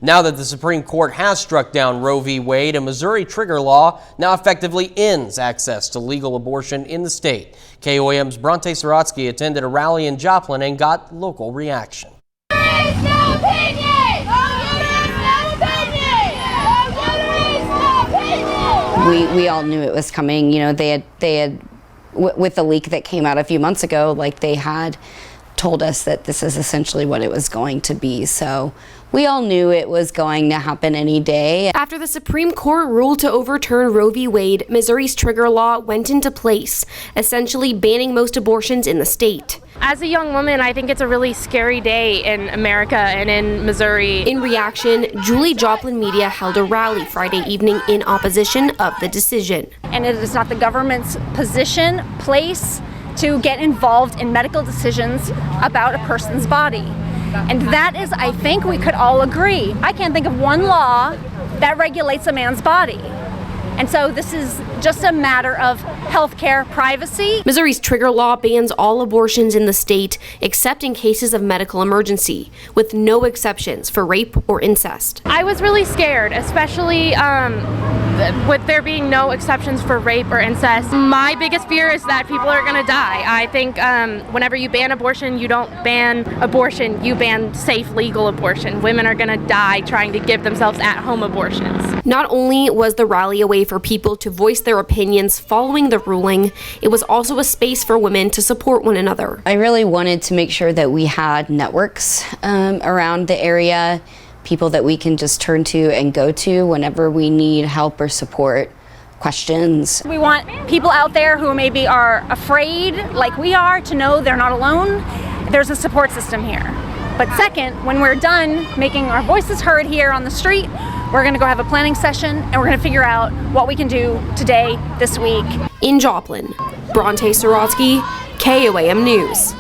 Now that the Supreme Court has struck down Roe v. Wade, a Missouri trigger law now effectively ends access to legal abortion in the state. KOAM's Bronte Sorotsky attended a rally in Joplin and got local reaction. We all knew it was coming. You know, they had with the leak that came out a few months ago, like they had told us that this is essentially what it was going to be. So we all knew it was going to happen any day. After the Supreme Court ruled to overturn Roe v. Wade, Missouri's trigger law went into place, essentially banning most abortions in the state. As a young woman, I think it's a really scary day in America and in Missouri. In reaction, Julie Joplin Media held a rally Friday evening in opposition of the decision. And it is not the government's place to get involved in medical decisions about a person's body. And that is, I think we could all agree. I can't think of one law that regulates a man's body. And so this is just a matter of healthcare privacy. Missouri's trigger law bans all abortions in the state except in cases of medical emergency, with no exceptions for rape or incest. I was really scared, especially with there being no exceptions for rape or incest. My biggest fear is that people are going to die. I think whenever you ban abortion, you don't ban abortion, you ban safe, legal abortion. Women are going to die trying to give themselves at-home abortions. Not only was the rally a way for people to voice their opinions following the ruling, it was also a space for women to support one another. I really wanted to make sure that we had networks around the area, people that we can just turn to and go to whenever we need help or support, questions. We want people out there who maybe are afraid, like we are, to know they're not alone. There's a support system here. But second, when we're done making our voices heard here on the street, we're going to go have a planning session and we're going to figure out what we can do today, this week. In Joplin, Bronte Sorotsky, KOAM News.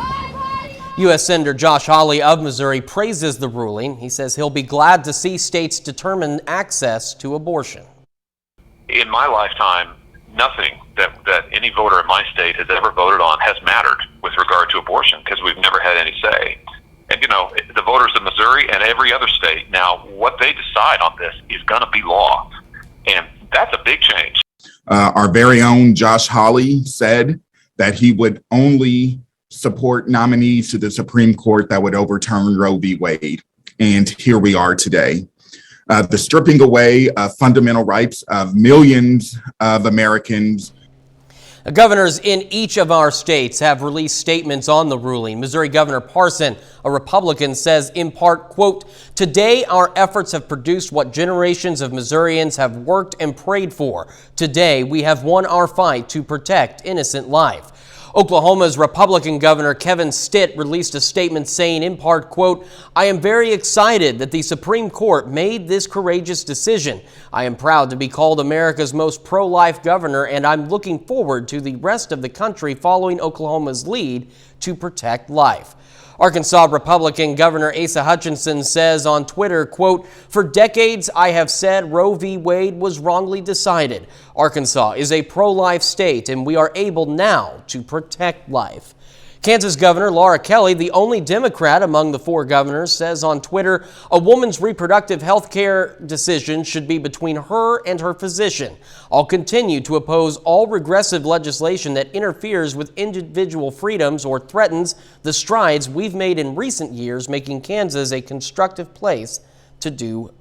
U.S. Senator Josh Hawley of Missouri praises the ruling. He says he'll be glad to see states determine access to abortion. In my lifetime, nothing that any voter in my state has ever voted on has mattered with regard to abortion because we've never had any say. And, you know, the voters of Missouri and every other state, now, what they decide on this is going to be law. And that's a big change. Our very own Josh Hawley said that he would only support nominees to the Supreme Court that would overturn Roe v. Wade. And here we are today. The stripping away of fundamental rights of millions of Americans. Governors in each of our states have released statements on the ruling. Missouri Governor Parson, a Republican, says in part, quote, "Today our efforts have produced what generations of Missourians have worked and prayed for. Today we have won our fight to protect innocent life." Oklahoma's Republican Governor Kevin Stitt released a statement saying in part, quote, "I am very excited that the Supreme Court made this courageous decision. I am proud to be called America's most pro-life governor, and I'm looking forward to the rest of the country following Oklahoma's lead to protect life." Arkansas Republican Governor Asa Hutchinson says on Twitter, quote, "For decades I have said Roe v. Wade was wrongly decided. Arkansas is a pro-life state and we are able now to protect life." Kansas Governor Laura Kelly, the only Democrat among the four governors, says on Twitter, "A woman's reproductive health care decision should be between her and her physician. I'll continue to oppose all regressive legislation that interferes with individual freedoms or threatens the strides we've made in recent years, making Kansas a constructive place to do